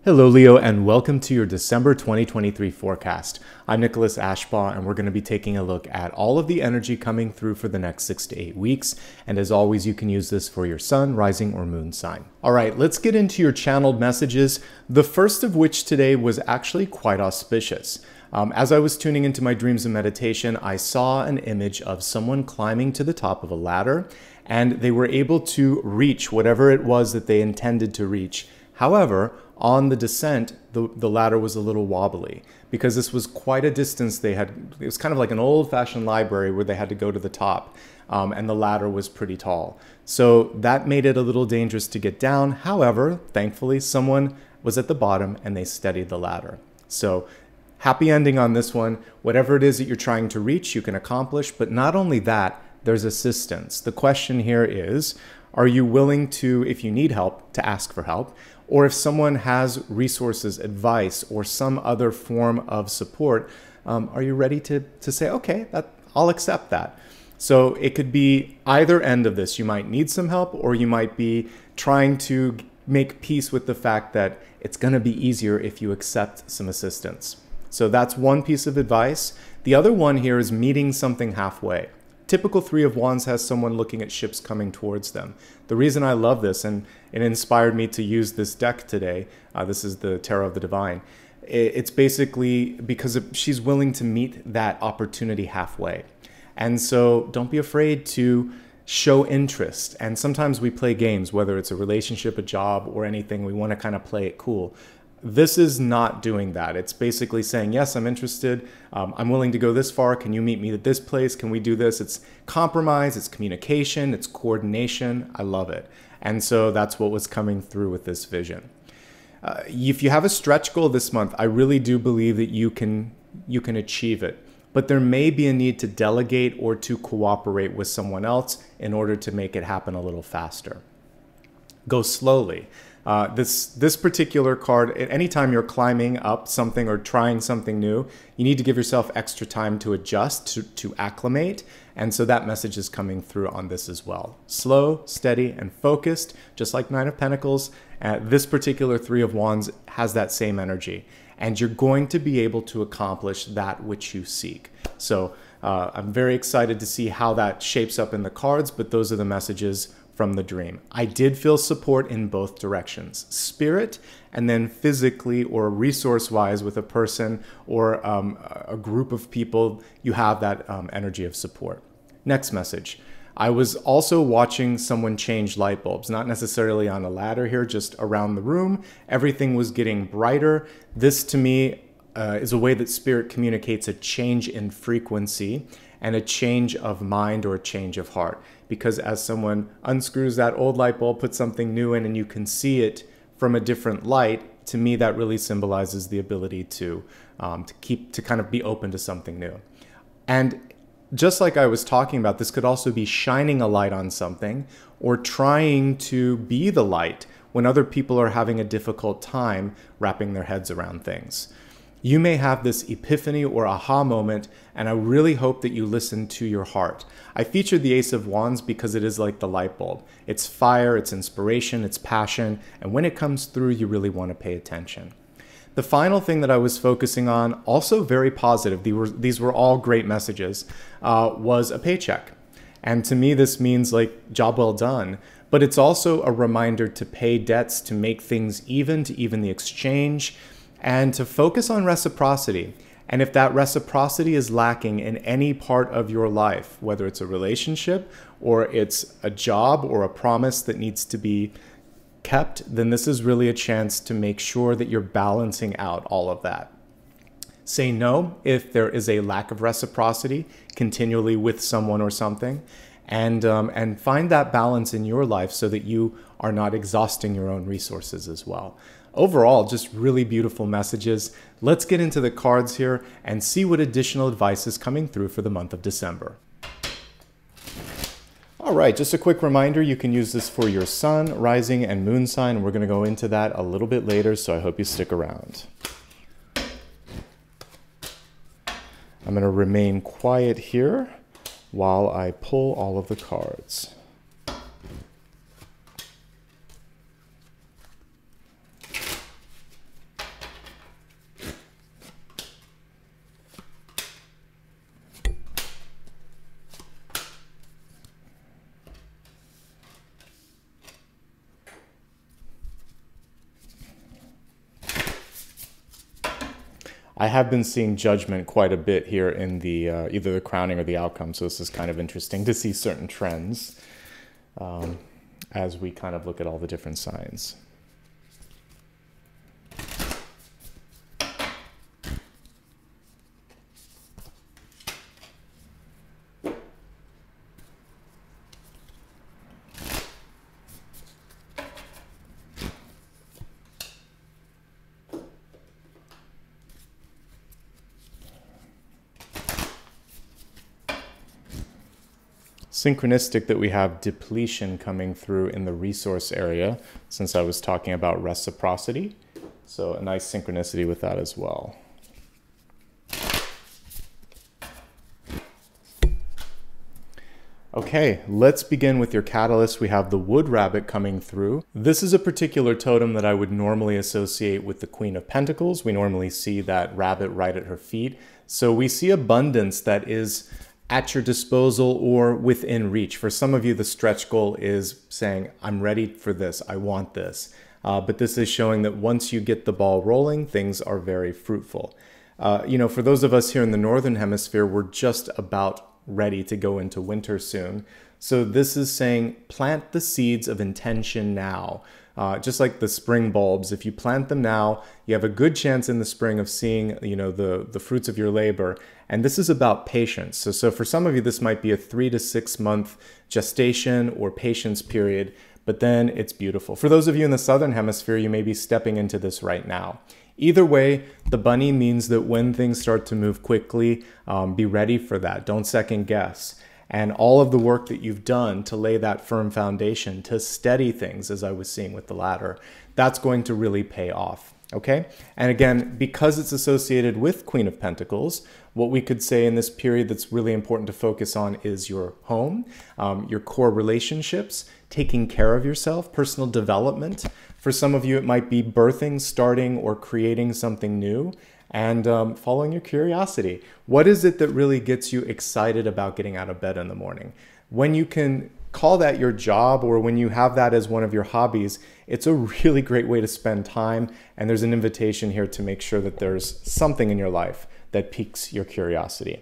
Hello Leo, and welcome to your December 2023 forecast. I'm Nicholas Ashbaugh, and we're going to be taking a look at all of the energy coming through for the next 6 to 8 weeks. And as always, you can use this for your sun, rising, or moon sign. All right, let's get into your channeled messages. The first of which today was actually quite auspicious. As I was tuning into my dreams and meditation, I saw an image of someone climbing to the top of a ladder, and they were able to reach whatever it was that they intended to reach. However, on the descent, the ladder was a little wobbly because this was quite a distance they had. It was kind of like an old-fashioned library where they had to go to the top, and the ladder was pretty tall. So that made it a little dangerous to get down. However, thankfully, someone was at the bottom and they steadied the ladder. So happy ending on this one. Whatever it is that you're trying to reach, you can accomplish. But not only that, there's assistance. The question here is, are you willing to, if you need help, to ask for help? Or if someone has resources, advice, or some other form of support, are you ready to say, okay, I'll accept that? So it could be either end of this. You might need some help, or you might be trying to make peace with the fact that it's going to be easier if you accept some assistance. So that's one piece of advice. The other one here is meeting something halfway. Typical Three of Wands has someone looking at ships coming towards them. The reason I love this, and it inspired me to use this deck today, this is the Tarot of the Divine, it's basically because she's willing to meet that opportunity halfway. And so don't be afraid to show interest. And sometimes we play games, whether it's a relationship, a job, or anything, we want to kind of play it cool. This is not doing that. It's basically saying, yes, I'm interested. I'm willing to go this far. Can you meet me at this place? Can we do this? It's compromise, it's communication, it's coordination. I love it. And so that's what was coming through with this vision. If you have a stretch goal this month, I really do believe that you can achieve it. But there may be a need to delegate or to cooperate with someone else in order to make it happen a little faster. Go slowly. This particular card, anytime you're climbing up something or trying something new, you need to give yourself extra time to adjust, to acclimate. And so that message is coming through on this as well. Slow, steady, and focused, just like Nine of Pentacles. This particular Three of Wands has that same energy. And you're going to be able to accomplish that which you seek. So I'm very excited to see how that shapes up in the cards, but those are the messages from the dream. I did feel support in both directions, spirit and then physically or resource-wise with a person or a group of people, you have that energy of support. Next message. I was also watching someone change light bulbs, not necessarily on a ladder here, just around the room. Everything was getting brighter. This to me is a way that spirit communicates a change in frequency and a change of mind or a change of heart. Because as someone unscrews that old light bulb, puts something new in, and you can see it from a different light, to me that really symbolizes the ability to kind of be open to something new. And just like I was talking about, this could also be shining a light on something or trying to be the light when other people are having a difficult time wrapping their heads around things. You may have this epiphany or aha moment, and I really hope that you listen to your heart. I featured the Ace of Wands because it is like the light bulb. It's fire, it's inspiration, it's passion, and when it comes through, you really want to pay attention. The final thing that I was focusing on, also very positive, these were all great messages, was a paycheck. And to me, this means like job well done, but it's also a reminder to pay debts, to make things even, to even the exchange, and to focus on reciprocity. And if that reciprocity is lacking in any part of your life, whether it's a relationship or it's a job or a promise that needs to be kept, then this is really a chance to make sure that you're balancing out all of that. Say no if there is a lack of reciprocity continually with someone or something, and find that balance in your life so that you are not exhausting your own resources as well. Overall, just really beautiful messages. Let's get into the cards here and see what additional advice is coming through for the month of December. All right, just a quick reminder, you can use this for your sun, rising, and moon sign. We're going to go into that a little bit later, so I hope you stick around. I'm going to remain quiet here while I pull all of the cards. I have been seeing judgment quite a bit here in the either the crowning or the outcome, so this is kind of interesting to see certain trends as we kind of look at all the different signs. Synchronistic that we have depletion coming through in the resource area, since I was talking about reciprocity. So a nice synchronicity with that as well. Okay, let's begin with your catalyst. We have the wood rabbit coming through. This is a particular totem that I would normally associate with the Queen of Pentacles. We normally see that rabbit right at her feet. So we see abundance that is at your disposal or within reach. For some of you, the stretch goal is saying, I'm ready for this, I want this. But this is showing that once you get the ball rolling, things are very fruitful. For those of us here in the Northern Hemisphere, we're just about ready to go into winter soon. So this is saying, plant the seeds of intention now. Just like the spring bulbs, if you plant them now, you have a good chance in the spring of seeing, the fruits of your labor. And this is about patience. So for some of you, this might be a 3 to 6 month gestation or patience period, but then it's beautiful. For those of you in the Southern Hemisphere, you may be stepping into this right now. Either way, the bunny means that when things start to move quickly, be ready for that. Don't second guess. And all of the work that you've done to lay that firm foundation, to steady things, as I was seeing with the ladder, that's going to really pay off, okay? And again, because it's associated with Queen of Pentacles, what we could say in this period that's really important to focus on is your home, your core relationships, taking care of yourself, personal development. For some of you, it might be birthing, starting, or creating something new. And following your curiosity. What is it that really gets you excited about getting out of bed in the morning? When you can call that your job or when you have that as one of your hobbies, it's a really great way to spend time. And there's an invitation here to make sure that there's something in your life that piques your curiosity.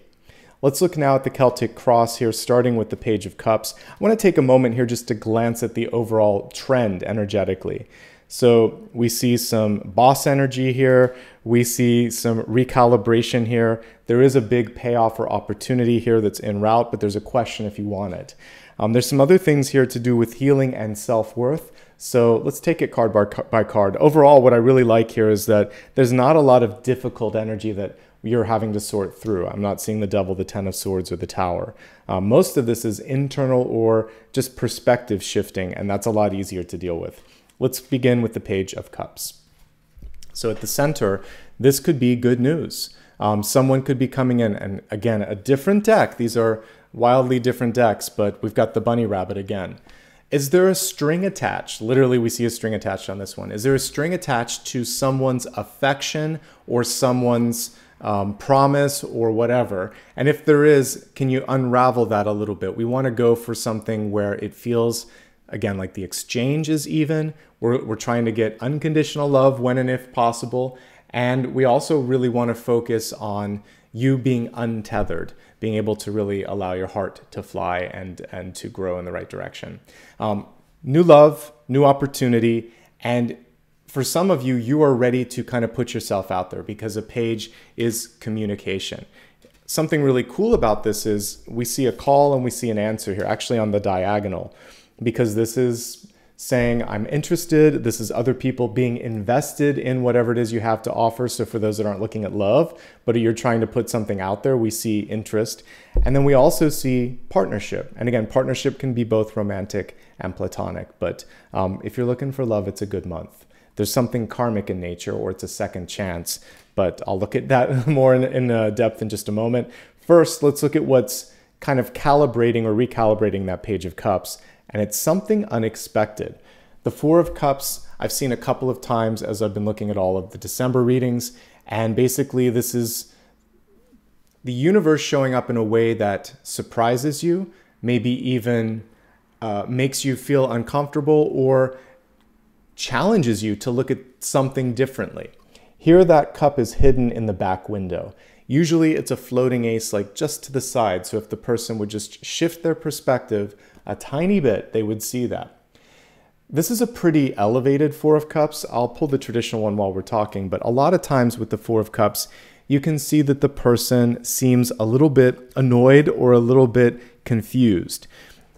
Let's look now at the Celtic Cross here, starting with the Page of Cups. I want to take a moment here just to glance at the overall trend energetically. So we see some boss energy here. We see some recalibration here. There is a big payoff or opportunity here that's en route, but there's a question if you want it. There's some other things here to do with healing and self-worth. So let's take it card by card. Overall, what I really like here is that there's not a lot of difficult energy that you're having to sort through. I'm not seeing the Devil, the Ten of Swords, or the Tower. Most of this is internal or just perspective shifting, and that's a lot easier to deal with. Let's begin with the Page of Cups. So at the center, this could be good news. Someone could be coming in, and again, a different deck. These are wildly different decks, but we've got the bunny rabbit again. Is there a string attached? Literally, we see a string attached on this one. Is there a string attached to someone's affection or someone's promise or whatever? And if there is, can you unravel that a little bit? We want to go for something where it feels, again, like the exchange is even. We're trying to get unconditional love when and if possible. And we also really want to focus on you being untethered, being able to really allow your heart to fly and to grow in the right direction. New love, new opportunity. And for some of you, you are ready to kind of put yourself out there because a page is communication. Something really cool about this is we see a call and we see an answer here, actually on the diagonal, because this is saying, I'm interested. This is other people being invested in whatever it is you have to offer. So for those that aren't looking at love, but you're trying to put something out there, we see interest. And then we also see partnership. And again, partnership can be both romantic and platonic. But if you're looking for love, it's a good month. There's something karmic in nature, or it's a second chance. But I'll look at that more in depth in just a moment. First, let's look at what's kind of calibrating or recalibrating that Page of Cups. And it's something unexpected. The Four of Cups, I've seen a couple of times as I've been looking at all of the December readings. And basically, this is the universe showing up in a way that surprises you, maybe even makes you feel uncomfortable or challenges you to look at something differently. Here that cup is hidden in the back window. Usually it's a floating ace like just to the side, so if the person would just shift their perspective a tiny bit, they would see that. This is a pretty elevated Four of Cups. I'll pull the traditional one while we're talking, but a lot of times with the Four of Cups, you can see that the person seems a little bit annoyed or a little bit confused.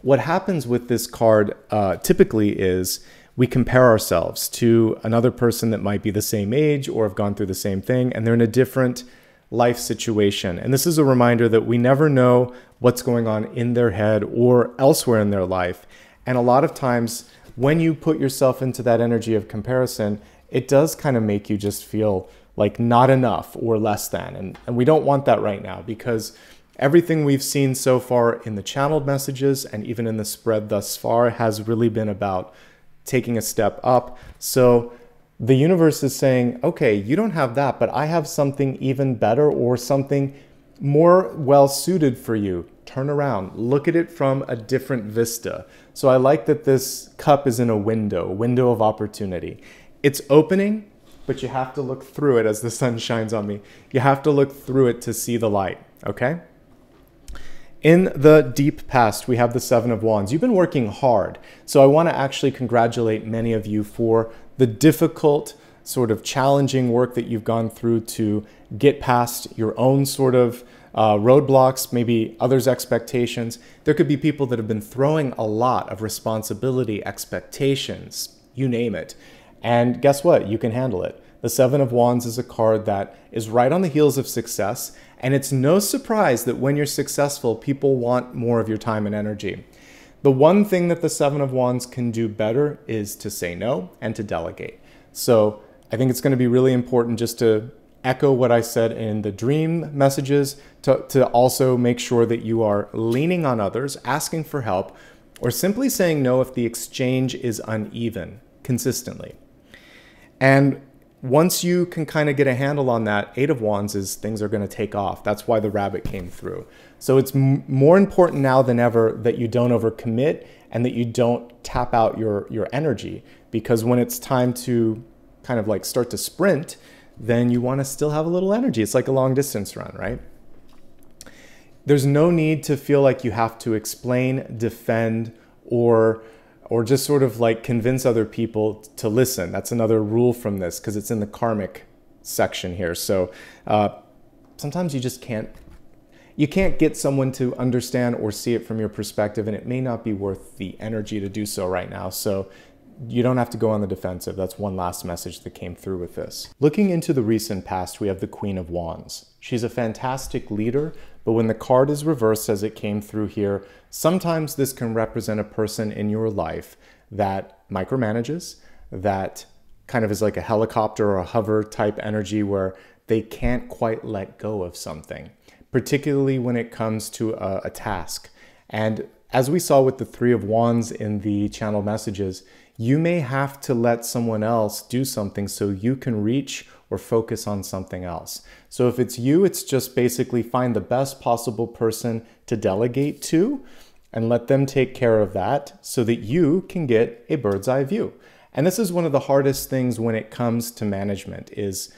What happens with this card typically is we compare ourselves to another person that might be the same age or have gone through the same thing, and they're in a different life situation. And this is a reminder that we never know what's going on in their head or elsewhere in their life. And a lot of times when you put yourself into that energy of comparison, it does kind of make you just feel like not enough or less than. And we don't want that right now, because everything we've seen so far in the channeled messages and even in the spread thus far has really been about taking a step up. So the universe is saying, okay, you don't have that, but I have something even better or something more well suited for you. Turn around, look at it from a different vista. So I like that this cup is in a window of opportunity. It's opening, but you have to look through it as the sun shines on me. You have to look through it to see the light, okay? In the deep past, we have the Seven of Wands. You've been working hard. So I want to actually congratulate many of you for the difficult, sort of challenging work that you've gone through to get past your own sort of roadblocks, maybe others' expectations. There could be people that have been throwing a lot of responsibility, expectations, you name it. And guess what? You can handle it. The Seven of Wands is a card that is right on the heels of success. And it's no surprise that when you're successful, people want more of your time and energy. The one thing that the Seven of Wands can do better is to say no and to delegate. So I think it's going to be really important just to echo what I said in the dream messages, to also make sure that you are leaning on others, asking for help, or simply saying no if the exchange is uneven consistently. And once you can kind of get a handle on that, Eight of Wands is things are going to take off. That's why the rabbit came through. So it's more important now than ever that you don't overcommit and that you don't tap out your energy, because when it's time to kind of like start to sprint, then you want to still have a little energy. It's like a long distance run, right? There's no need to feel like you have to explain, defend, or just sort of like convince other people to listen. That's another rule from this, because it's in the karmic section here. So sometimes you just can't get someone to understand or see it from your perspective, and it may not be worth the energy to do so right now. So you don't have to go on the defensive. That's one last message that came through with this. Looking into the recent past, we have the Queen of Wands. She's a fantastic leader, but when the card is reversed as it came through here, sometimes this can represent a person in your life that micromanages, that kind of is like a helicopter or a hover type energy where they can't quite let go of something, particularly when it comes to a task. And as we saw with the Three of Wands in the channel messages, you may have to let someone else do something so you can reach or focus on something else. So if it's you, it's just basically find the best possible person to delegate to and let them take care of that so that you can get a bird's eye view. And this is one of the hardest things when it comes to management. Is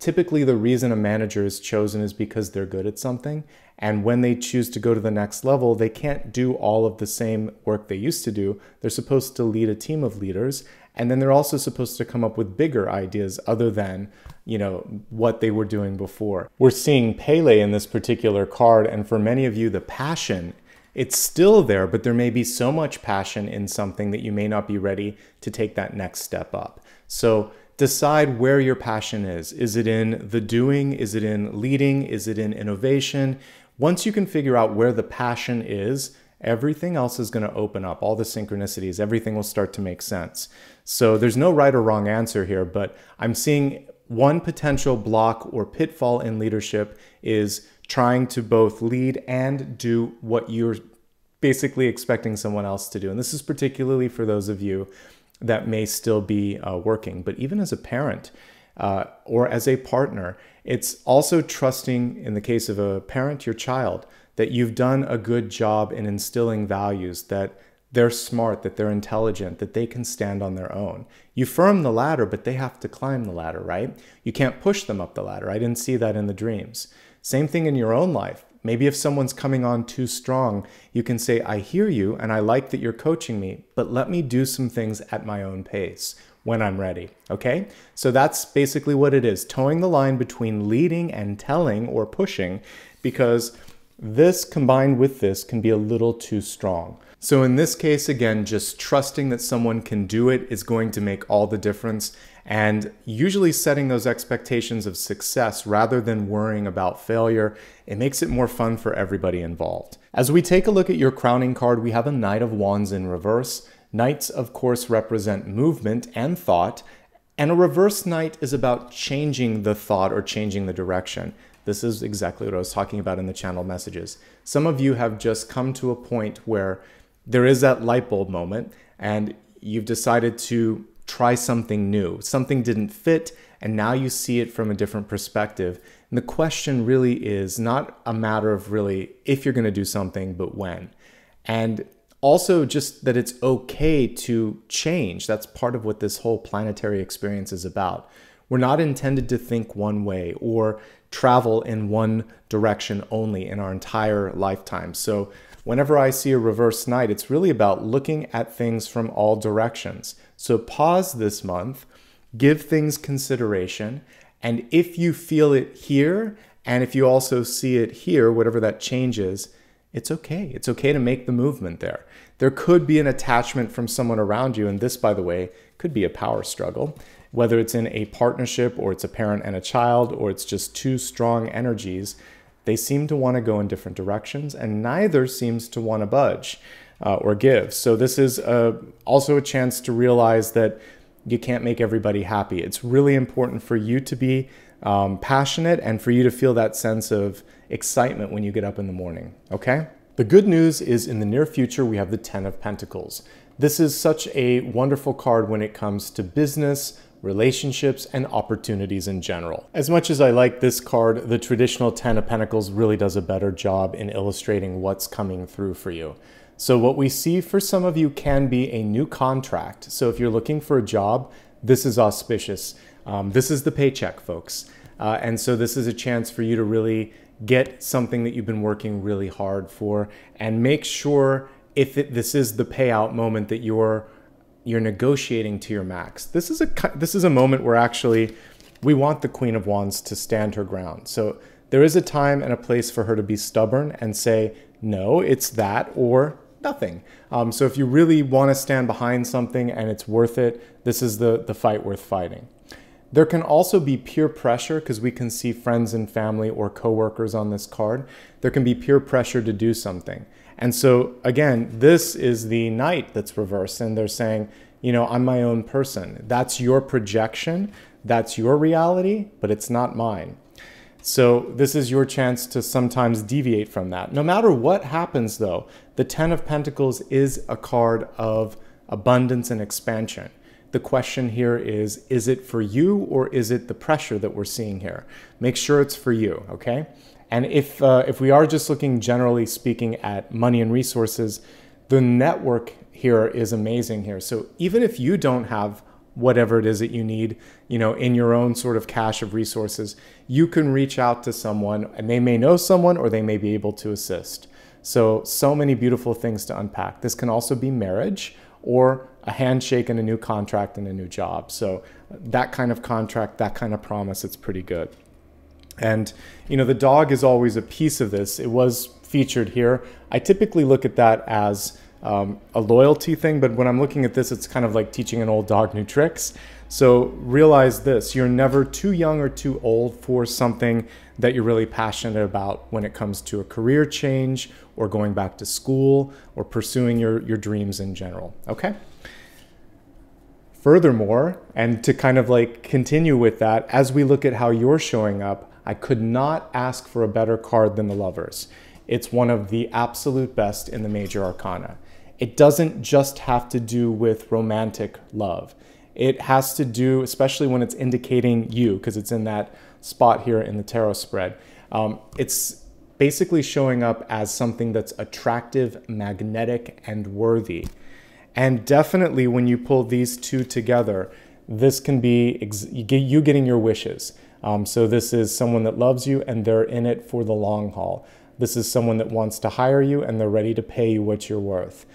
typically the reason a manager is chosen is because they're good at something. And when they choose to go to the next level, they can't do all of the same work they used to do. They're supposed to lead a team of leaders. And then they're also supposed to come up with bigger ideas other than, you know, what they were doing before. We're seeing Pele in this particular card. And for many of you, the passion, it's still there, but there may be so much passion in something that you may not be ready to take that next step up. So decide where your passion is. Is it in the doing? Is it in leading? Is it in innovation? Once you can figure out where the passion is, everything else is going to open up. All the synchronicities, everything will start to make sense. So there's no right or wrong answer here, but I'm seeing one potential block or pitfall in leadership is trying to both lead and do what you're basically expecting someone else to do. And this is particularly for those of you that may still be working, but even as a parent or as a partner, it's also trusting, in the case of a parent, your child, that you've done a good job in instilling values, that they're smart, that they're intelligent, that they can stand on their own. You firm the ladder, but they have to climb the ladder, right? You can't push them up the ladder. I didn't see that in the dreams. Same thing in your own life. Maybe if someone's coming on too strong, you can say, I hear you and I like that you're coaching me, but let me do some things at my own pace when I'm ready, okay? So that's basically what it is, towing the line between leading and telling or pushing, because this combined with this can be a little too strong. So in this case, again, just trusting that someone can do it is going to make all the difference, and usually setting those expectations of success rather than worrying about failure, it makes it more fun for everybody involved. As we take a look at your crowning card, we have a Knight of Wands in reverse. Knights, of course, represent movement and thought, and a reverse knight is about changing the thought or changing the direction. This is exactly what I was talking about in the channel messages. Some of you have just come to a point where there is that light bulb moment and you've decided to try something new. Something didn't fit and now you see it from a different perspective. And the question really is not a matter of really if you're going to do something, but when. And also just that it's okay to change. That's part of what this whole planetary experience is about. We're not intended to think one way or travel in one direction only in our entire lifetime. So whenever I see a reverse knight, it's really about looking at things from all directions. So pause this month, give things consideration, and if you feel it here, and if you also see it here, whatever that change is, it's okay. It's okay to make the movement there. There could be an attachment from someone around you, and this, by the way, could be a power struggle. Whether it's in a partnership or it's a parent and a child, or it's just two strong energies, they seem to want to go in different directions and neither seems to want to budge or give. So this is also a chance to realize that you can't make everybody happy. It's really important for you to be passionate and for you to feel that sense of excitement when you get up in the morning, okay? The good news is in the near future, we have the Ten of Pentacles. This is such a wonderful card when it comes to business, relationships, and opportunities in general. As much as I like this card, the traditional Ten of Pentacles really does a better job in illustrating what's coming through for you. So what we see for some of you can be a new contract. So if you're looking for a job, this is auspicious. This is the paycheck, folks. And so this is a chance for you to really get something that you've been working really hard for, and make sure if this is the payout moment that you're negotiating to your max. This is a moment where actually we want the Queen of Wands to stand her ground. So there is a time and a place for her to be stubborn and say, no, it's that or nothing. So if you really want to stand behind something and it's worth it, this is the fight worth fighting. There can also be peer pressure because we can see friends and family or coworkers on this card. There can be peer pressure to do something. And so again, this is the Knight that's reversed and they're saying, you know, I'm my own person. That's your projection, that's your reality, but it's not mine. So this is your chance to sometimes deviate from that. No matter what happens though, the Ten of Pentacles is a card of abundance and expansion. The question here is it for you or is it the pressure that we're seeing here? Make sure it's for you, okay? And if we are just looking generally speaking at money and resources, the network here is amazing here. So even if you don't have whatever it is that you need, you know, in your own sort of cache of resources, you can reach out to someone and they may know someone or they may be able to assist. So many beautiful things to unpack. This can also be marriage or a handshake and a new contract and a new job. So that kind of contract, that kind of promise, it's pretty good. And, you know, the dog is always a piece of this. It was featured here. I typically look at that as a loyalty thing, but when I'm looking at this, it's kind of like teaching an old dog new tricks. So realize this, you're never too young or too old for something that you're really passionate about when it comes to a career change or going back to school or pursuing your dreams in general, okay? Furthermore, and to kind of like continue with that, as we look at how you're showing up, I could not ask for a better card than the Lovers. It's one of the absolute best in the major arcana. It doesn't just have to do with romantic love. It has to do, especially when it's indicating you, because it's in that spot here in the tarot spread. It's basically showing up as something that's attractive, magnetic, and worthy. And definitely when you pull these two together, this can be you getting your wishes. So this is someone that loves you and they're in it for the long haul. This is someone that wants to hire you and they're ready to pay you what you're worth.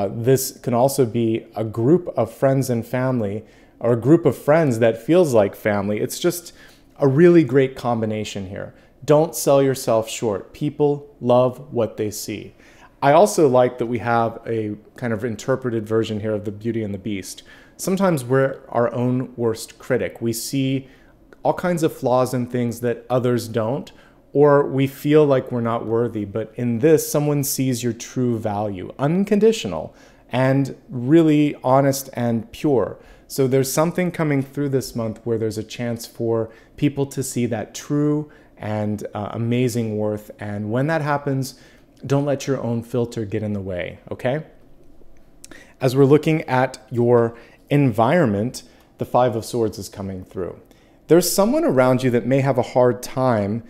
This can also be a group of friends and family, or a group of friends that feels like family. It's just a really great combination here. Don't sell yourself short. People love what they see. I also like that we have a kind of interpreted version here of the Beauty and the Beast. Sometimes we're our own worst critic. We see all kinds of flaws in things that others don't, or we feel like we're not worthy. But in this, someone sees your true value, unconditional and really honest and pure. So there's something coming through this month where there's a chance for people to see that true and amazing worth. And when that happens, don't let your own filter get in the way, okay? As we're looking at your environment, the Five of Swords is coming through. There's someone around you that may have a hard time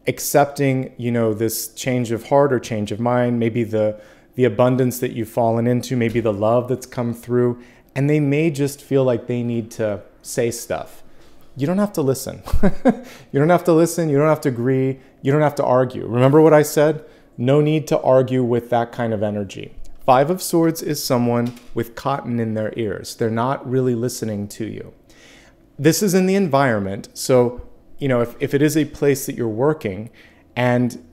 accepting, this change of heart or change of mind, maybe the abundance that you've fallen into, maybe the love that's come through, and they may just feel like they need to say stuff. You don't have to listen. You don't have to listen. You don't have to agree. You don't have to argue. Remember what I said? No need to argue with that kind of energy. Five of Swords is someone with cotton in their ears. They're not really listening to you. This is in the environment. So, if it is a place that you're working and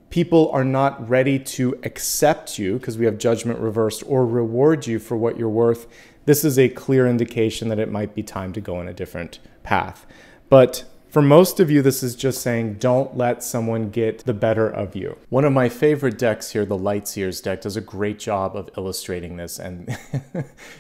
people are not ready to accept you because we have judgment reversed or reward you for what you're worth, this is a clear indication that it might be time to go in a different path. But for most of you, this is just saying, don't let someone get the better of you. One of my favorite decks here, the Lightseers deck, does a great job of illustrating this. And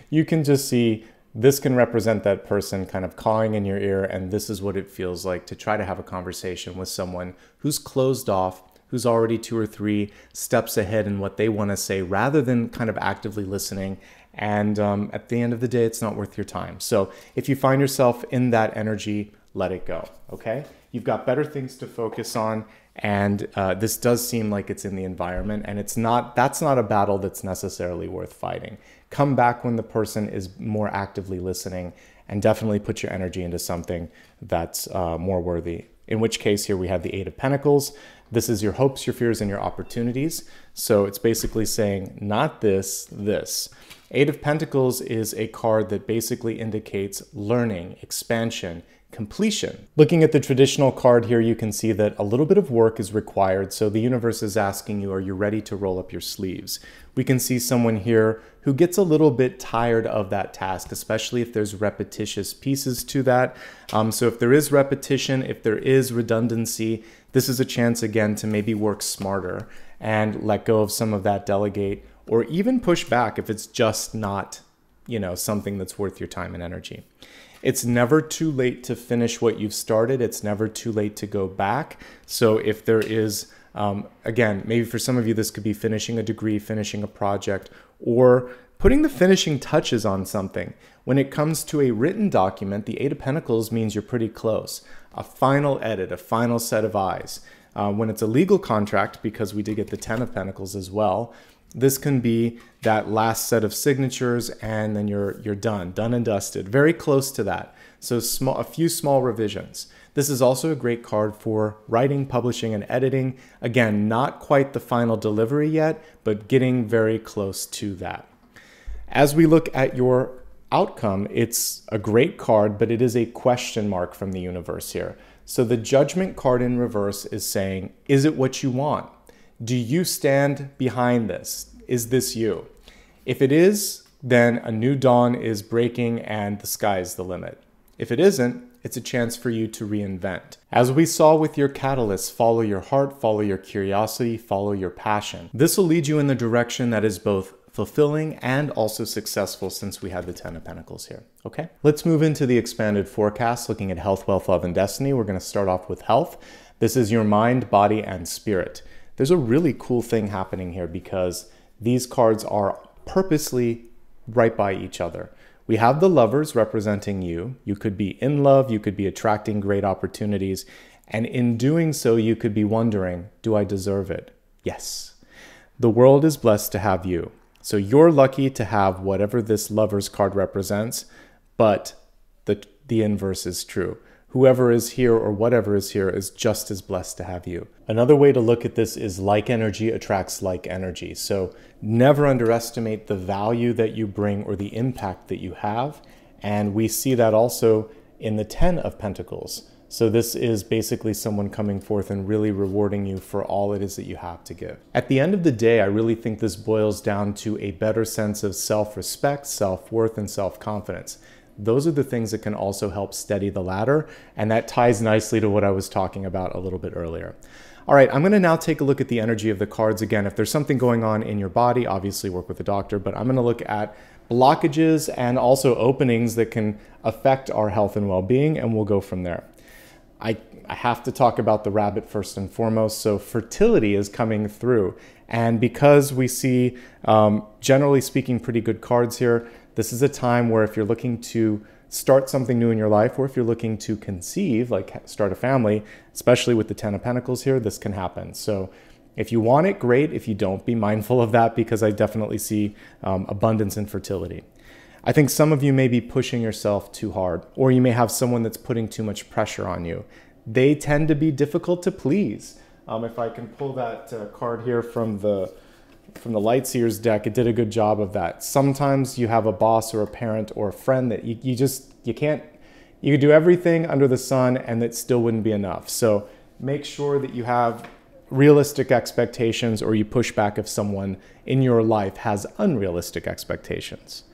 you can just see this can represent that person kind of cawing in your ear. And this is what it feels like to try to have a conversation with someone who's closed off, who's already 2 or 3 steps ahead in what they want to say, rather than kind of actively listening. And at the end of the day, it's not worth your time. So if you find yourself in that energy, let it go, okay? You've got better things to focus on, and this does seem like it's in the environment, and that's not a battle that's necessarily worth fighting. Come back when the person is more actively listening, and definitely put your energy into something that's more worthy. In which case, here we have the Eight of Pentacles. This is your hopes, your fears, and your opportunities. So it's basically saying, not this, this. Eight of Pentacles is a card that basically indicates learning, expansion, completion. Looking at the traditional card here, you can see that a little bit of work is required. So the universe is asking you, are you ready to roll up your sleeves? We can see someone here who gets a little bit tired of that task, especially if there's repetitious pieces to that. So if there is repetition, if there is redundancy, this is a chance again to maybe work smarter and let go of some of that, delegate, or even push back if it's just not, something that's worth your time and energy. It's never too late to finish what you've started. It's never too late to go back. So if there is, again, maybe for some of you, this could be finishing a degree, finishing a project, or putting the finishing touches on something. When it comes to a written document, the Eight of Pentacles means you're pretty close. A final edit, a final set of eyes. When it's a legal contract, because we did get the Ten of Pentacles as well, this can be that last set of signatures, and then you're done and dusted. Very close to that. So a few small revisions. This is also a great card for writing, publishing, and editing. Again, not quite the final delivery yet, but getting very close to that. As we look at your outcome, it's a great card, but it is a question mark from the universe here. So the Judgment card in reverse is saying, is it what you want? Do you stand behind this? Is this you? If it is, then a new dawn is breaking and the sky is the limit. If it isn't, it's a chance for you to reinvent. As we saw with your catalyst, follow your heart, follow your curiosity, follow your passion. This will lead you in the direction that is both fulfilling and also successful, since we had the Ten of Pentacles here, okay? Let's move into the expanded forecast, looking at health, wealth, love, and destiny. We're gonna start off with health. This is your mind, body, and spirit. There's a really cool thing happening here because these cards are purposely right by each other. We have the Lovers representing you. You could be in love, you could be attracting great opportunities, and in doing so, you could be wondering, do I deserve it? Yes. The world is blessed to have you. So you're lucky to have whatever this Lovers card represents, but the inverse is true. Whoever is here or whatever is here is just as blessed to have you. Another way to look at this is like energy attracts like energy. So never underestimate the value that you bring or the impact that you have. And we see that also in the 10 of Pentacles. So this is basically someone coming forth and really rewarding you for all it is that you have to give. At the end of the day, I really think this boils down to a better sense of self-respect, self-worth, and self-confidence. Those are the things that can also help steady the ladder, and that ties nicely to what I was talking about a little bit earlier. All right, I'm going to now take a look at the energy of the cards again. If there's something going on in your body, obviously work with a doctor, but I'm going to look at blockages and also openings that can affect our health and well-being, and we'll go from there. I have to talk about the rabbit first and foremost. So fertility is coming through, and because we see, generally speaking, pretty good cards here, this is a time where if you're looking to start something new in your life, or if you're looking to conceive, like start a family, especially with the 10 of Pentacles here, this can happen. So if you want it, great. If you don't, be mindful of that, because I definitely see abundance in fertility. I think some of you may be pushing yourself too hard, or you may have someone that's putting too much pressure on you. They tend to be difficult to please. If I can pull that card here from the Lightseers deck, it did a good job of that. Sometimes you have a boss or a parent or a friend that you can do everything under the sun and that still wouldn't be enough. So make sure that you have realistic expectations, or you push back if someone in your life has unrealistic expectations.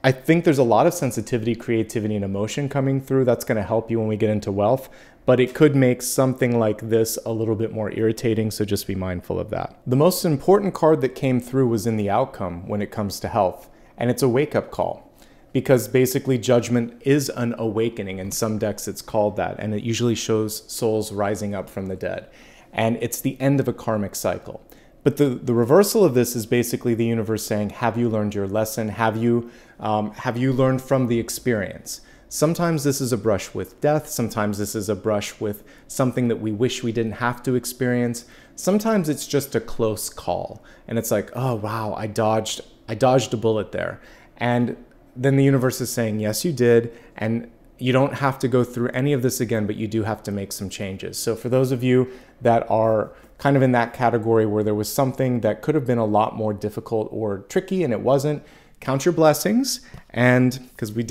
I think there's a lot of sensitivity, creativity, and emotion coming through. That's going to help you when we get into wealth, but it could make something like this a little bit more irritating, so just be mindful of that. The most important card that came through was in the outcome when it comes to health, and it's a wake-up call, because basically judgment is an awakening. In some decks it's called that, and it usually shows souls rising up from the dead, and it's the end of a karmic cycle. But the reversal of this is basically the universe saying, have you learned your lesson? Have you learned from the experience? Sometimes this is a brush with death. Sometimes this is a brush with something that we wish we didn't have to experience. Sometimes it's just a close call. And it's like, oh, wow, I dodged a bullet there. And then the universe is saying, yes, you did. And you don't have to go through any of this again, but you do have to make some changes. So for those of you that are kind of in that category where there was something that could have been a lot more difficult or tricky and it wasn't, count your blessings. And because we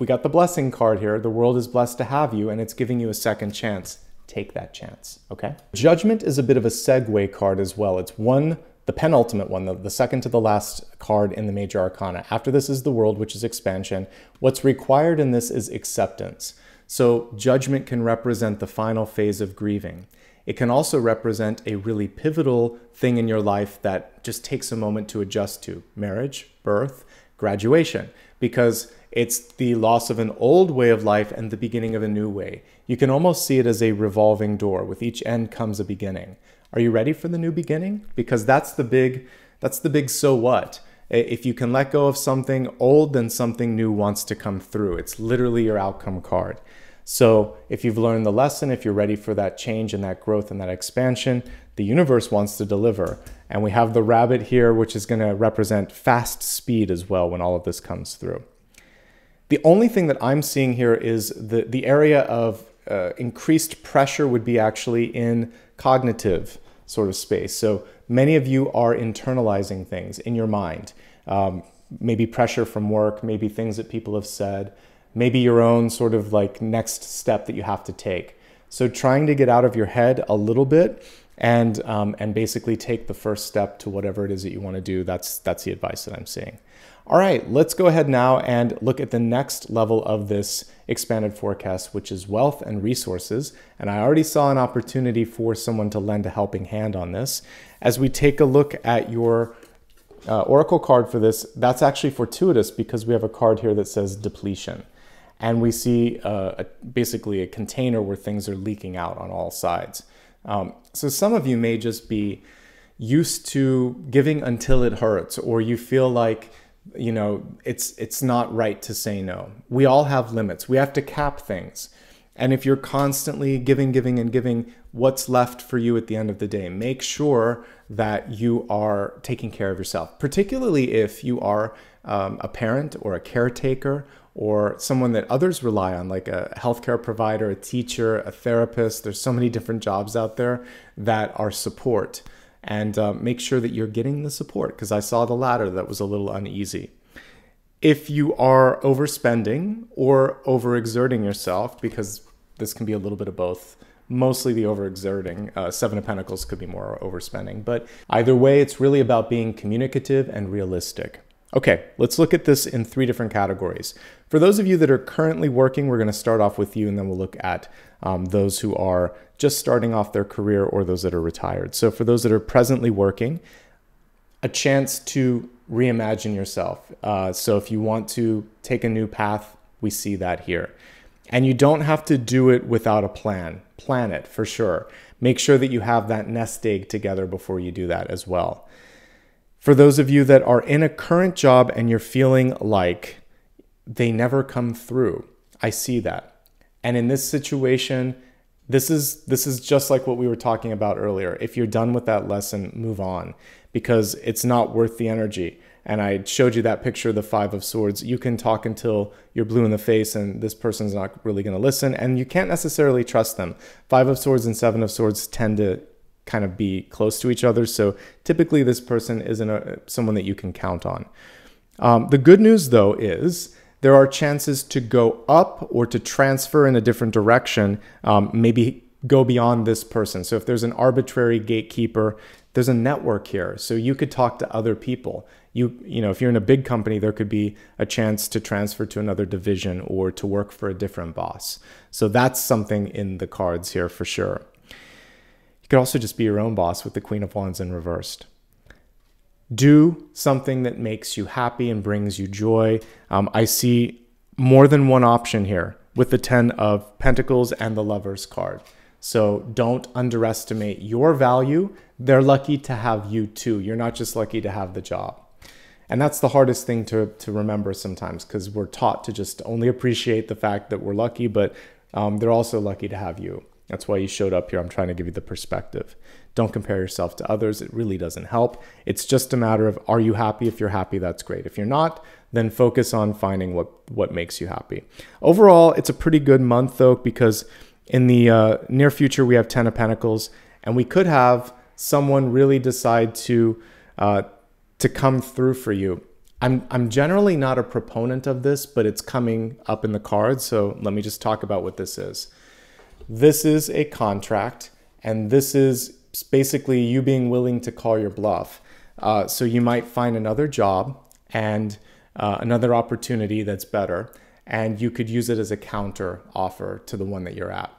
got the blessing card here, the world is blessed to have you, and it's giving you a second chance. Take that chance, okay? Judgment is a bit of a segue card as well. It's the penultimate one, the second to the last card in the major arcana. After this is the world, which is expansion. What's required in this is acceptance. So judgment can represent the final phase of grieving. It can also represent a really pivotal thing in your life that just takes a moment to adjust to. Marriage, birth, graduation, because it's the loss of an old way of life and the beginning of a new way. You can almost see it as a revolving door. With each end comes a beginning. Are you ready for the new beginning? Because that's the big so what. If you can let go of something old, then something new wants to come through. It's literally your outcome card. So if you've learned the lesson, if you're ready for that change and that growth and that expansion, the universe wants to deliver. And we have the rabbit here, which is going to represent fast speed as well when all of this comes through. The only thing that I'm seeing here is the area of increased pressure would be actually in cognitive sort of space. So many of you are internalizing things in your mind, maybe pressure from work, maybe things that people have said, maybe your own sort of like next step that you have to take. So trying to get out of your head a little bit and basically take the first step to whatever it is that you want to do. That's the advice that I'm seeing. All right, let's go ahead now and look at the next level of this expanded forecast, which is wealth and resources. And I already saw an opportunity for someone to lend a helping hand on this. As we take a look at your oracle card for this, that's actually fortuitous because we have a card here that says depletion. And we see basically a container where things are leaking out on all sides. So some of you may just be used to giving until it hurts, or you feel like, you know, it's not right to say no. We all have limits. We have to cap things. And if you're constantly giving, giving, and giving, what's left for you at the end of the day? Make sure that you are taking care of yourself, particularly if you are a parent or a caretaker or someone that others rely on, like a healthcare provider, a teacher, a therapist. There's so many different jobs out there that are support. And make sure that you're getting the support, because I saw the latter that was a little uneasy. If you are overspending or overexerting yourself, because this can be a little bit of both, mostly the overexerting, Seven of Pentacles could be more overspending, but either way, it's really about being communicative and realistic. Okay, let's look at this in 3 different categories. For those of you that are currently working, we're going to start off with you, and then we'll look at those who are just starting off their career or those that are retired. So for those that are presently working, a chance to reimagine yourself. So if you want to take a new path, we see that here. And you don't have to do it without a plan. Plan it for sure. Make sure that you have that nest egg together before you do that as well. For those of you that are in a current job and you're feeling like they never come through, I see that. And in this situation, this is just like what we were talking about earlier. If you're done with that lesson, move on, because it's not worth the energy. And I showed you that picture of the 5 of Swords. You can talk until you're blue in the face and this person's not really going to listen, and you can't necessarily trust them. 5 of Swords and 7 of Swords tend to kind of be close to each other. So typically this person isn't someone that you can count on. The good news though is there are chances to go up or to transfer in a different direction, maybe go beyond this person. So if there's an arbitrary gatekeeper, there's a network here. So you could talk to other people. You know, if you're in a big company, there could be a chance to transfer to another division or to work for a different boss. So that's something in the cards here for sure. You could also just be your own boss with the Queen of Wands in reversed. Do something that makes you happy and brings you joy. I see more than one option here with the 10 of Pentacles and the Lovers card. So don't underestimate your value. They're lucky to have you too. You're not just lucky to have the job. And that's the hardest thing to remember sometimes, because we're taught to just only appreciate the fact that we're lucky, but they're also lucky to have you. That's why you showed up here. I'm trying to give you the perspective. Don't compare yourself to others. It really doesn't help. It's just a matter of, are you happy? If you're happy, that's great. If you're not, then focus on finding what makes you happy. Overall, it's a pretty good month though, because in the near future, we have 10 of Pentacles, and we could have someone really decide to come through for you. I'm generally not a proponent of this, but it's coming up in the cards. So let me just talk about what this is. This is a contract, and this is basically you being willing to call your bluff. So you might find another job and another opportunity that's better, and you could use it as a counter offer to the one that you're at.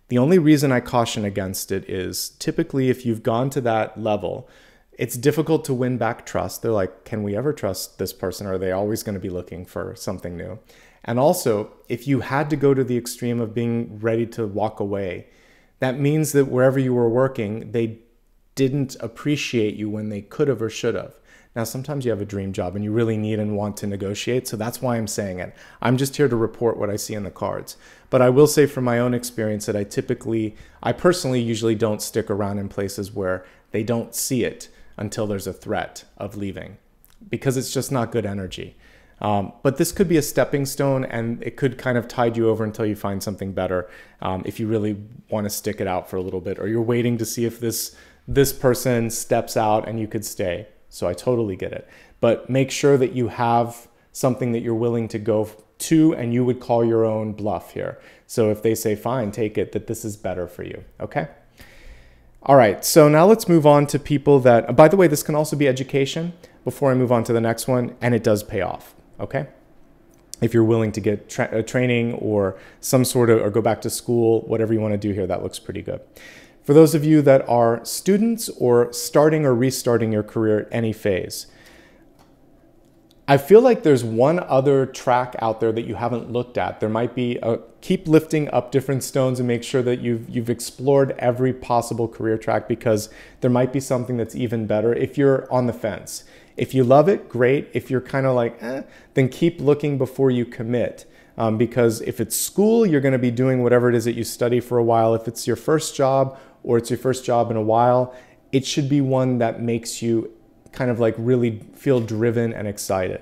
The only reason I caution against it is typically if you've gone to that level, it's difficult to win back trust. They're like, can we ever trust this person? Or are they always going to be looking for something new? And also, if you had to go to the extreme of being ready to walk away, that means that wherever you were working, they didn't appreciate you when they could have or should have. Now, sometimes you have a dream job and you really need and want to negotiate. So that's why I'm saying it. I'm just here to report what I see in the cards. But I will say from my own experience that I personally usually don't stick around in places where they don't see it until there's a threat of leaving, because it's just not good energy. But this could be a stepping stone, and it could kind of tide you over until you find something better if you really want to stick it out for a little bit, or you're waiting to see if this person steps out and you could stay. So I totally get it. But make sure that you have something that you're willing to go to, and you would call your own bluff here. So if they say, fine, take it, that this is better for you, okay? All right, so now let's move on to people that, by the way, this can also be education before I move on to the next one, and it does pay off, okay? If you're willing to get training or some sort of, or go back to school, whatever you want to do here, that looks pretty good. For those of you that are students or starting or restarting your career at any phase, I feel like there's one other track out there that you haven't looked at. There might be keep lifting up different stones and make sure that you've explored every possible career track, because there might be something that's even better if you're on the fence. If you love it, great. If you're kind of like, then keep looking before you commit. because if it's school, you're going to be doing whatever it is that you study for a while. If it's your first job or it's your first job in a while, it should be one that makes you kind of like really feel driven and excited.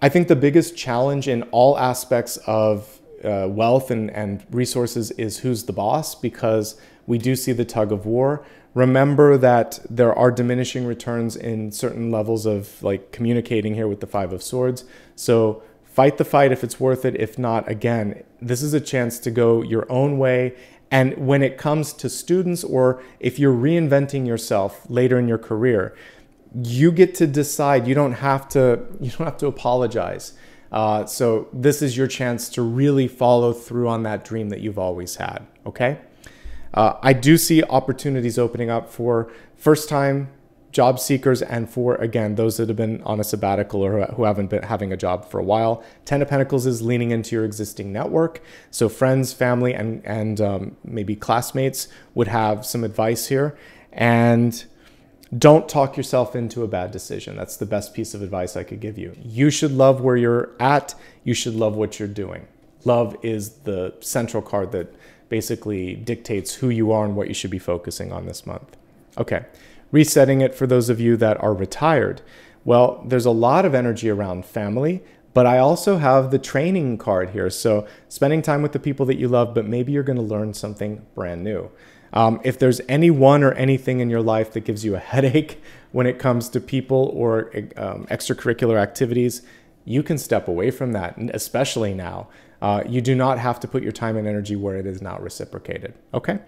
I think the biggest challenge in all aspects of wealth and resources is who's the boss, because we do see the tug of war. Remember that there are diminishing returns in certain levels of like communicating here with the Five of Swords. So fight the fight if it's worth it. If not, again, this is a chance to go your own way. And when it comes to students, or if you're reinventing yourself later in your career, you get to decide. You don't have to apologize. So this is your chance to really follow through on that dream that you've always had. Okay. I do see opportunities opening up for first-time job seekers and for, again, those that have been on a sabbatical or who haven't been having a job for a while. Ten of Pentacles is leaning into your existing network. So friends, family, and maybe classmates would have some advice here. And don't talk yourself into a bad decision. That's the best piece of advice I could give you. You should love where you're at. You should love what you're doing. Love is the central card that basically dictates who you are and what you should be focusing on this month. Okay, resetting it for those of you that are retired. Well, there's a lot of energy around family, but I also have the training card here. So spending time with the people that you love, but maybe you're going to learn something brand new. If there's anyone or anything in your life that gives you a headache when it comes to people or extracurricular activities, you can step away from that, especially now. You do not have to put your time and energy where it is not reciprocated. Okay.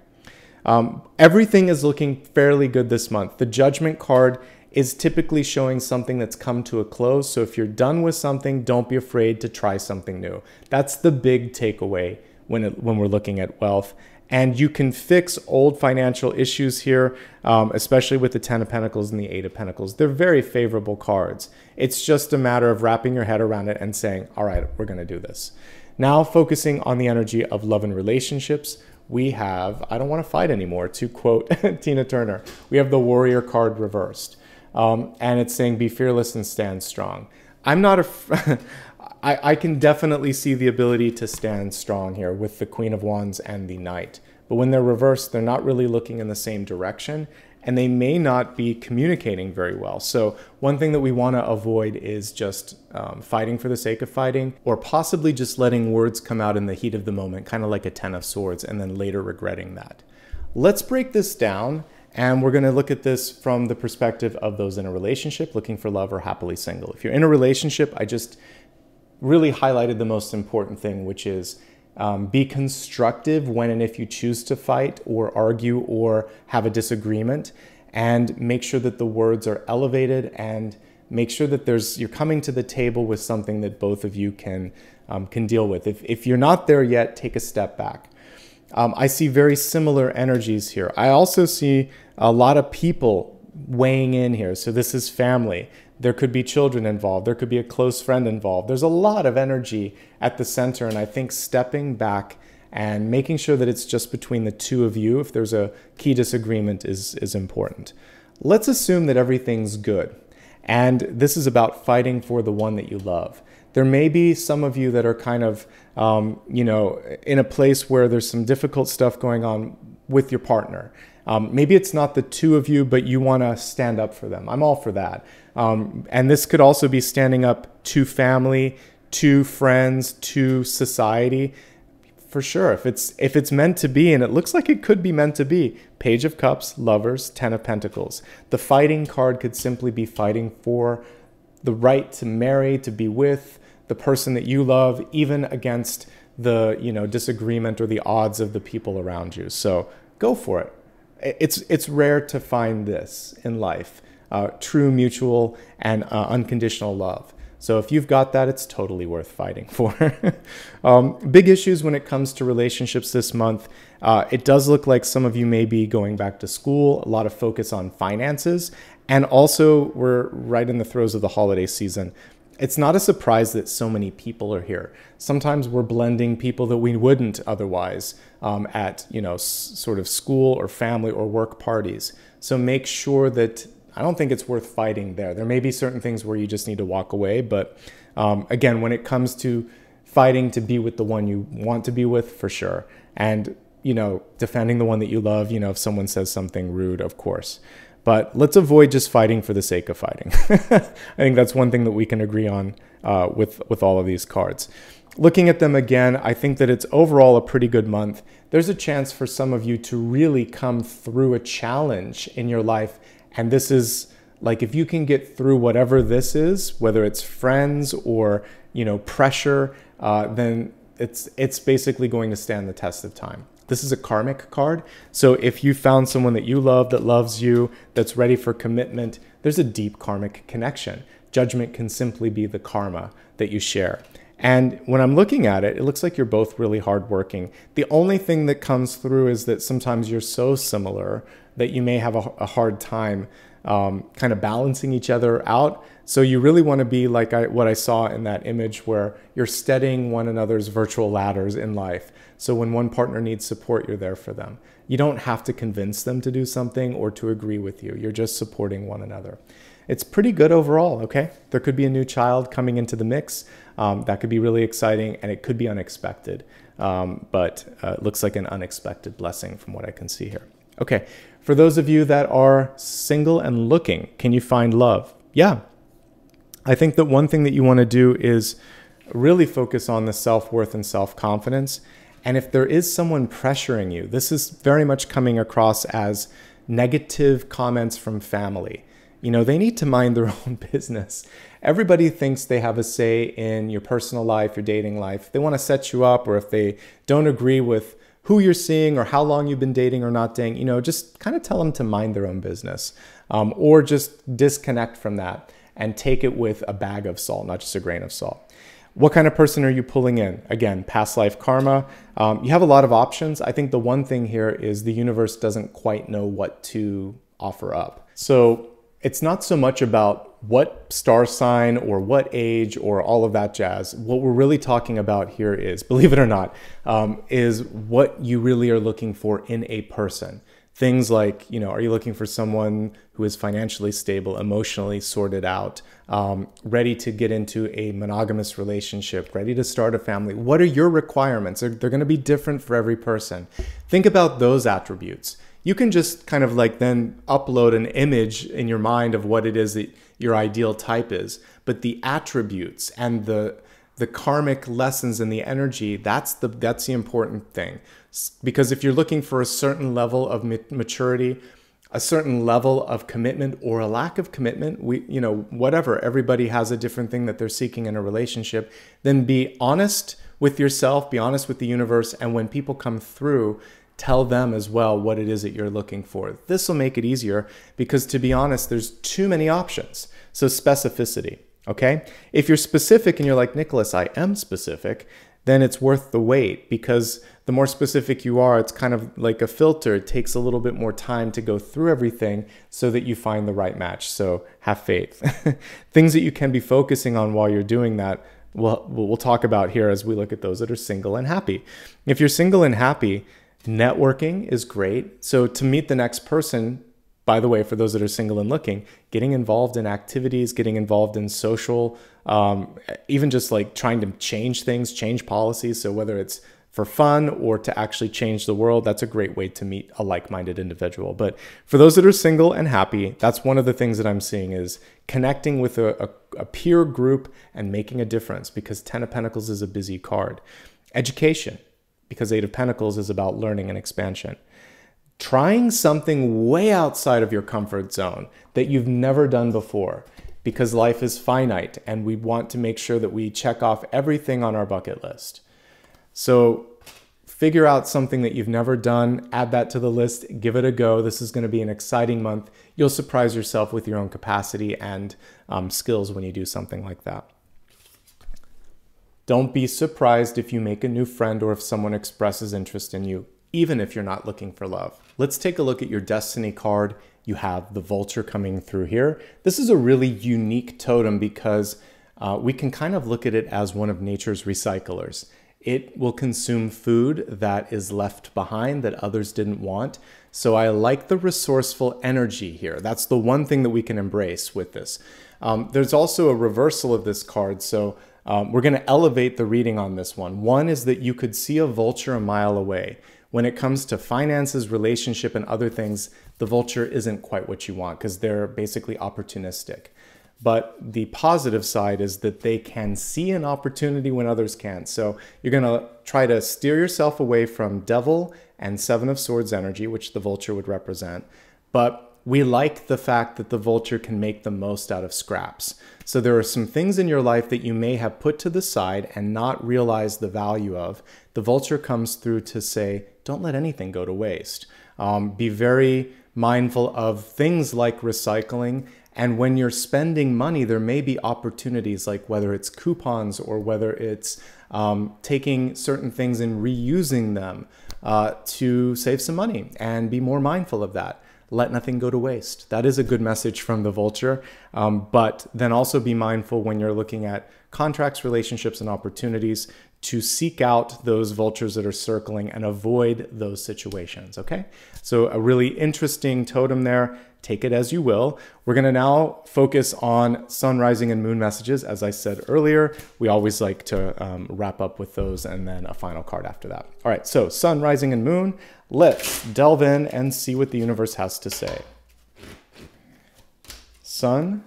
Everything is looking fairly good this month. The Judgment card is typically showing something that's come to a close. So if you're done with something, don't be afraid to try something new. That's the big takeaway when we're looking at wealth. And you can fix old financial issues here, especially with the Ten of Pentacles and the Eight of Pentacles. They're very favorable cards. It's just a matter of wrapping your head around it and saying, all right, we're going to do this. Now focusing on the energy of love and relationships, we have, I don't want to fight anymore, to quote Tina Turner. We have the Warrior card reversed. And it's saying, be fearless and stand strong. I'm not I can definitely see the ability to stand strong here with the Queen of Wands and the Knight. But when they're reversed, they're not really looking in the same direction, and they may not be communicating very well. So one thing that we want to avoid is just fighting for the sake of fighting, or possibly just letting words come out in the heat of the moment, kind of like a Ten of Swords, and then later regretting that. Let's break this down, and we're going to look at this from the perspective of those in a relationship, looking for love, or happily single. If you're in a relationship, I just really highlighted the most important thing, which is be constructive when and if you choose to fight or argue or have a disagreement, and make sure that the words are elevated, and make sure that you're coming to the table with something that both of you can deal with. If you're not there yet, take a step back. I see very similar energies here. I also see a lot of people weighing in here. So this is family. There could be children involved. There could be a close friend involved. There's a lot of energy at the center, and I think stepping back and making sure that it's just between the two of you, if there's a key disagreement, is important. Let's assume that everything's good, and this is about fighting for the one that you love. There may be some of you that are kind of, in a place where there's some difficult stuff going on with your partner. Maybe it's not the two of you, but you want to stand up for them. I'm all for that. And this could also be standing up to family, to friends, to society. For sure, if it's meant to be, and it looks like it could be meant to be, Page of Cups, Lovers, Ten of Pentacles. The fighting card could simply be fighting for the right to marry, to be with the person that you love, even against the disagreement or the odds of the people around you. So go for it. It's rare to find this in life, true mutual and unconditional love. So if you've got that, it's totally worth fighting for. Big issues when it comes to relationships this month. It does look like some of you may be going back to school, a lot of focus on finances, and also we're right in the throes of the holiday season. It's not a surprise that so many people are here. Sometimes we're blending people that we wouldn't otherwise at sort of school or family or work parties. So make sure that, I don't think it's worth fighting there. There may be certain things where you just need to walk away, but again, when it comes to fighting to be with the one you want to be with, for sure. And, you know, defending the one that you love, you know, if someone says something rude, of course. But let's avoid just fighting for the sake of fighting. I think that's one thing that we can agree on with all of these cards. Looking at them again, I think that it's overall a pretty good month. There's a chance for some of you to really come through a challenge in your life. And this is like, if you can get through whatever this is, whether it's friends or, you know, pressure, then it's basically going to stand the test of time. This is a karmic card. So if you found someone that you love, that loves you, that's ready for commitment, there's a deep karmic connection. Judgment can simply be the karma that you share. And when I'm looking at it, it looks like you're both really hardworking. The only thing that comes through is that sometimes you're so similar that you may have a hard time kind of balancing each other out. So you really want to be like what I saw in that image, where you're steadying one another's virtual ladders in life. So when one partner needs support, you're there for them. You don't have to convince them to do something or to agree with you. You're just supporting one another. It's pretty good overall, okay? There could be a new child coming into the mix. That could be really exciting, and it could be unexpected. But it looks like an unexpected blessing from what I can see here. Okay, for those of you that are single and looking, can you find love? Yeah. I think that one thing that you want to do is really focus on the self-worth and self-confidence. And if there is someone pressuring you, this is very much coming across as negative comments from family. You know, they need to mind their own business. Everybody thinks they have a say in your personal life, your dating life. They want to set you up, or if they don't agree with who you're seeing or how long you've been dating or not dating, you know, just kind of tell them to mind their own business, or just disconnect from that and take it with a bag of salt, not just a grain of salt. What kind of person are you pulling in? Again, past life karma. You have a lot of options. I think the one thing here is the universe doesn't quite know what to offer up. So it's not so much about what star sign or what age or all of that jazz. What we're really talking about here is, believe it or not, is what you really are looking for in a person. Things like, you know, are you looking for someone who is financially stable, emotionally sorted out, ready to get into a monogamous relationship, ready to start a family? What are your requirements? They're going to be different for every person. Think about those attributes. You can just kind of like then upload an image in your mind of what it is that your ideal type is. But the attributes and the karmic lessons and the energy, that's the important thing. Because if you're looking for a certain level of maturity, a certain level of commitment or a lack of commitment, you know, whatever, everybody has a different thing that they're seeking in a relationship, then be honest with yourself, be honest with the universe, and when people come through, tell them as well what it is that you're looking for. This will make it easier because, to be honest, there's too many options. So specificity, okay? If you're specific and you're like, Nicholas, I am specific, then it's worth the wait, because the more specific you are, it's kind of like a filter. It takes a little bit more time to go through everything so that you find the right match. So have faith. Things that you can be focusing on while you're doing that, we'll talk about here as we look at those that are single and happy. If you're single and happy, networking is great. So to meet the next person, by the way, for those that are single and looking, getting involved in activities, getting involved in social, even just like trying to change things, change policies. So whether it's for fun or to actually change the world, that's a great way to meet a like-minded individual. But for those that are single and happy, that's one of the things that I'm seeing is connecting with a peer group and making a difference, because 10 of Pentacles is a busy card. Education, because 8 of Pentacles is about learning and expansion. Trying something way outside of your comfort zone that you've never done before, because life is finite and we want to make sure that we check off everything on our bucket list. So figure out something that you've never done, add that to the list, give it a go. This is going to be an exciting month. You'll surprise yourself with your own capacity and skills when you do something like that. Don't be surprised if you make a new friend or if someone expresses interest in you, even if you're not looking for love. Let's take a look at your destiny card. You have the vulture coming through here. This is a really unique totem because we can kind of look at it as one of nature's recyclers. It will consume food that is left behind that others didn't want. So I like the resourceful energy here. That's the one thing that we can embrace with this. There's also a reversal of this card. So We're going to elevate the reading on this one. One is that you could see a vulture a mile away. When it comes to finances, relationship, and other things, the vulture isn't quite what you want because they're basically opportunistic. But the positive side is that they can see an opportunity when others can't. So you're going to try to steer yourself away from Devil and Seven of Swords energy, which the vulture would represent. But we like the fact that the vulture can make the most out of scraps. So there are some things in your life that you may have put to the side and not realized the value of. The vulture comes through to say, don't let anything go to waste. Be very mindful of things like recycling. And when you're spending money, there may be opportunities like whether it's coupons or whether it's taking certain things and reusing them to save some money, and be more mindful of that. Let nothing go to waste. That is a good message from the vulture. But then also be mindful when you're looking at contracts, relationships, and opportunities to seek out those vultures that are circling and avoid those situations, okay? So a really interesting totem there. Take it as you will. We're going to now focus on sun, rising, and moon messages. As I said earlier, we always like to wrap up with those and then a final card after that. All right, so sun, rising, and moon. Let's delve in and see what the universe has to say. Sun,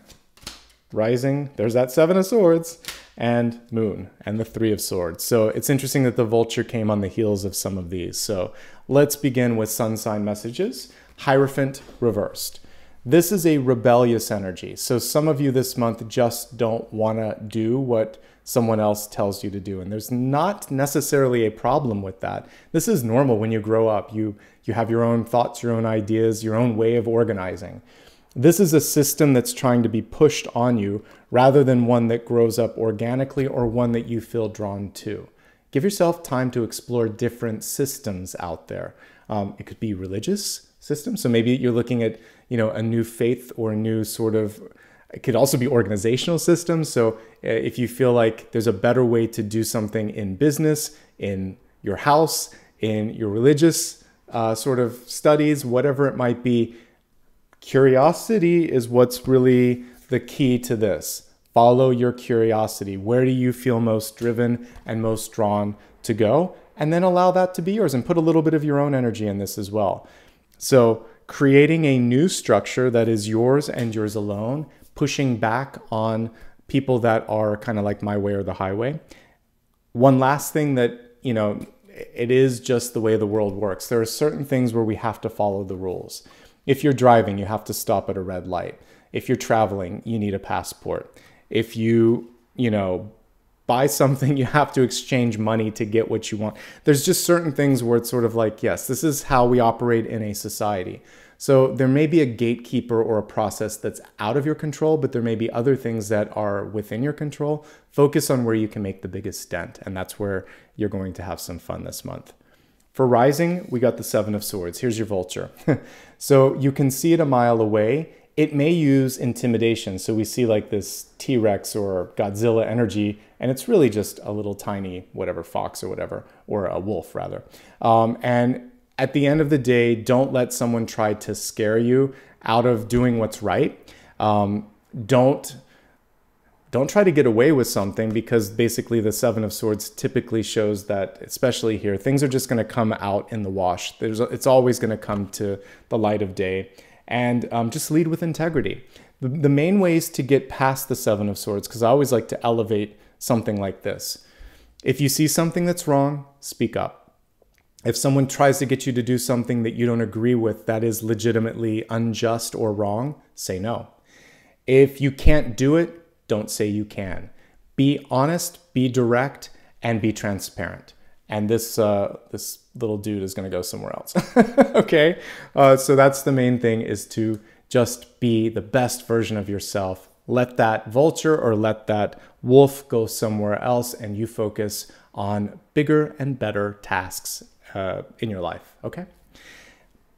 rising, there's that Seven of Swords, and moon, and the Three of Swords. So it's interesting that the vulture came on the heels of some of these. So let's begin with sun sign messages. Hierophant reversed. This is a rebellious energy. So some of you this month just don't want to do what someone else tells you to do. And there's not necessarily a problem with that. This is normal when you grow up. You have your own thoughts, your own ideas, your own way of organizing. This is a system that's trying to be pushed on you rather than one that grows up organically or one that you feel drawn to. Give yourself time to explore different systems out there. It could be religious systems. So maybe you're looking at, a new faith or a new sort of, it could also be organizational systems. So if you feel like there's a better way to do something in business, in your house, in your religious sort of studies, whatever it might be, curiosity is what's really the key to this. Follow your curiosity. Where do you feel most driven and most drawn to go? And then allow that to be yours and put a little bit of your own energy in this as well. So creating a new structure that is yours and yours alone, pushing back on people that are kind of like my way or the highway. One last thing that, it is just the way the world works. There are certain things where we have to follow the rules. If you're driving, you have to stop at a red light. If you're traveling, you need a passport. If you, buy something, you have to exchange money to get what you want. There's just certain things where it's sort of like, yes, this is how we operate in a society. So there may be a gatekeeper or a process that's out of your control, but there may be other things that are within your control. Focus on where you can make the biggest dent, and that's where you're going to have some fun this month. For rising, we got the Seven of Swords. Here's your vulture. So you can see it a mile away. It may use intimidation. So we see like this T-Rex or Godzilla energy, and it's really just a little tiny whatever fox or whatever, or a wolf rather. And at the end of the day, don't let someone try to scare you out of doing what's right. Don't try to get away with something, because basically the Seven of Swords typically shows that, especially here, things are just going to come out in the wash. It's always going to come to the light of day. And just lead with integrity. The main ways to get past the Seven of Swords, because I always like to elevate something like this. If you see something that's wrong, speak up. If someone tries to get you to do something that you don't agree with that is legitimately unjust or wrong, say no. If you can't do it, don't say you can. Be honest, be direct, and be transparent. And this little dude is going to go somewhere else. Okay? So that's the main thing, is to just be the best version of yourself. Let that vulture or let that wolf go somewhere else, and you focus on bigger and better tasks in your life. Okay?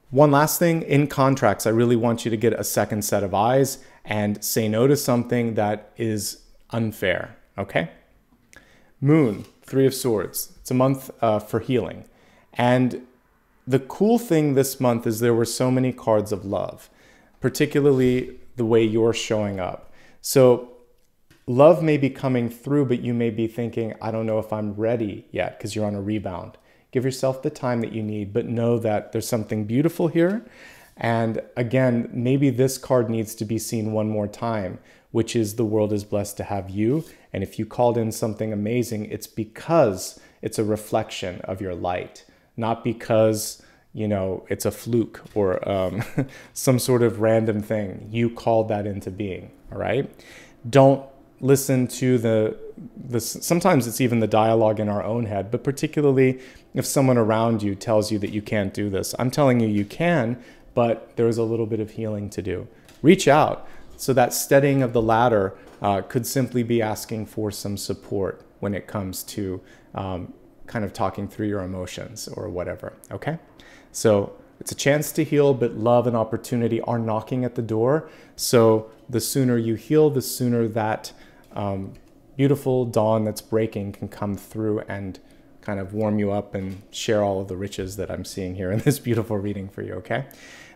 One last thing, in contracts, I really want you to get a second set of eyes and say no to something that is unfair. Okay? Moon, Three of Swords. It's a month for healing. And the cool thing this month is there were so many cards of love, particularly the way you're showing up. So Love may be coming through, but you may be thinking, I don't know if I'm ready yet because you're on a rebound. Give yourself the time that you need, but know that there's something beautiful here. And again, maybe this card needs to be seen one more time, which is the world is blessed to have you. And if you called in something amazing, it's because it's a reflection of your light, not because, you know, it's a fluke or some sort of random thing. You called that into being, all right? Don't listen to sometimes it's even the dialogue in our own head, but particularly if someone around you tells you that you can't do this. I'm telling you, you can, but there's a little bit of healing to do. Reach out. So that steadying of the ladder could simply be asking for some support when it comes to kind of talking through your emotions or whatever, okay? So it's a chance to heal, but love and opportunity are knocking at the door. So the sooner you heal, the sooner that beautiful dawn that's breaking can come through and kind of warm you up and share all of the riches that I'm seeing here in this beautiful reading for you, okay?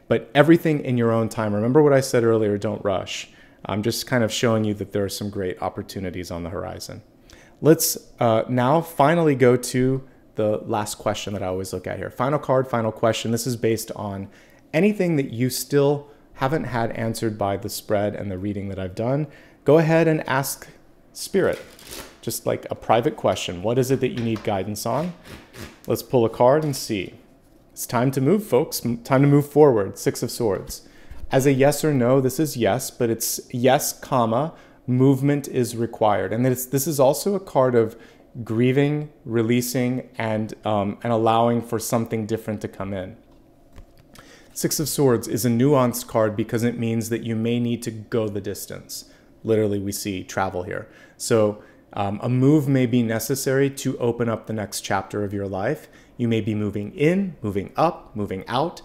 But everything in your own time. Remember what I said earlier, don't rush. I'm just kind of showing you that there are some great opportunities on the horizon. Let's now finally go to the last question that I always look at here. Final card, final question. This is based on anything that you still haven't had answered by the spread and the reading that I've done. Go ahead and ask Spirit, just like a private question. What is it that you need guidance on? Let's pull a card and see. It's time to move, folks. Time to move forward. Six of Swords. As a yes or no, this is yes, but it's yes, comma, movement is required. And this is also a card of grieving, releasing, and allowing for something different to come in. Six of Swords is a nuanced card because it means that you may need to go the distance. Literally, we see travel here. So a move may be necessary to open up the next chapter of your life. You may be moving in, moving up, moving out,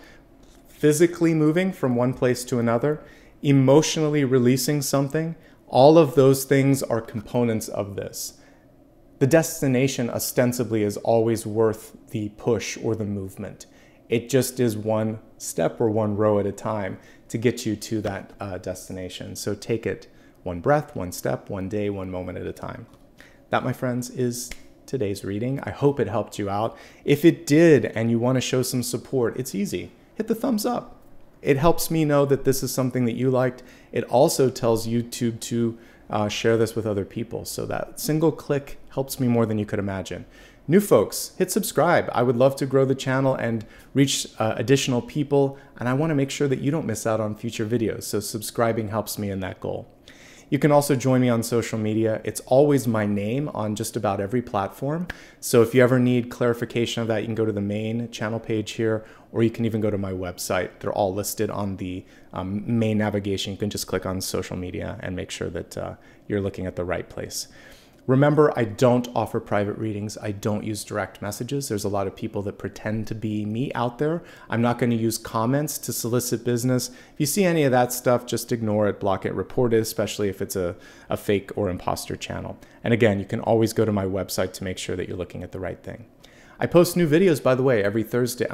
physically moving from one place to another, emotionally releasing something. All of those things are components of this. The destination ostensibly is always worth the push or the movement. It just is one step or one row at a time to get you to that destination. So take it one breath, one step, one day, one moment at a time. That, my friends, is today's reading. I hope it helped you out. If it did and you want to show some support, it's easy. Hit the thumbs up. It helps me know that this is something that you liked. It also tells YouTube to share this with other people. So that single click helps me more than you could imagine. New folks, hit subscribe. I would love to grow the channel and reach additional people. And I want to make sure that you don't miss out on future videos. So subscribing helps me in that goal. You can also join me on social media. It's always my name on just about every platform. So if you ever need clarification of that, you can go to the main channel page here, or you can even go to my website. They're all listed on the main navigation. You can just click on social media and make sure that you're looking at the right place. Remember, I don't offer private readings. I don't use direct messages. There's a lot of people that pretend to be me out there. I'm not going to use comments to solicit business. If you see any of that stuff, just ignore it, block it, report it, especially if it's a fake or imposter channel. And again, you can always go to my website to make sure that you're looking at the right thing. I post new videos, by the way, every Thursday,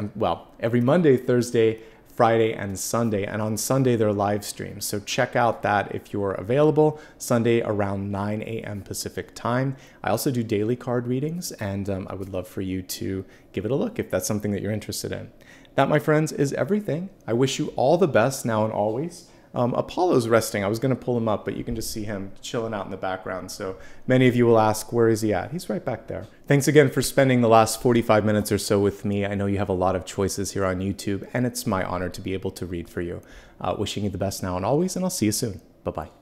every Monday, Thursday, Friday, and Sunday. And on Sunday, they're live streams. So check out that if you're available, Sunday around 9 a.m. Pacific time. I also do daily card readings, and I would love for you to give it a look if that's something that you're interested in. That, my friends, is everything. I wish you all the best now and always. Apollo's resting. I was going to pull him up, but you can just see him chilling out in the background. So many of you will ask, where is he at? He's right back there. Thanks again for spending the last 45 minutes or so with me. I know you have a lot of choices here on YouTube, and it's my honor to be able to read for you. Wishing you the best now and always, and I'll see you soon. Bye-bye.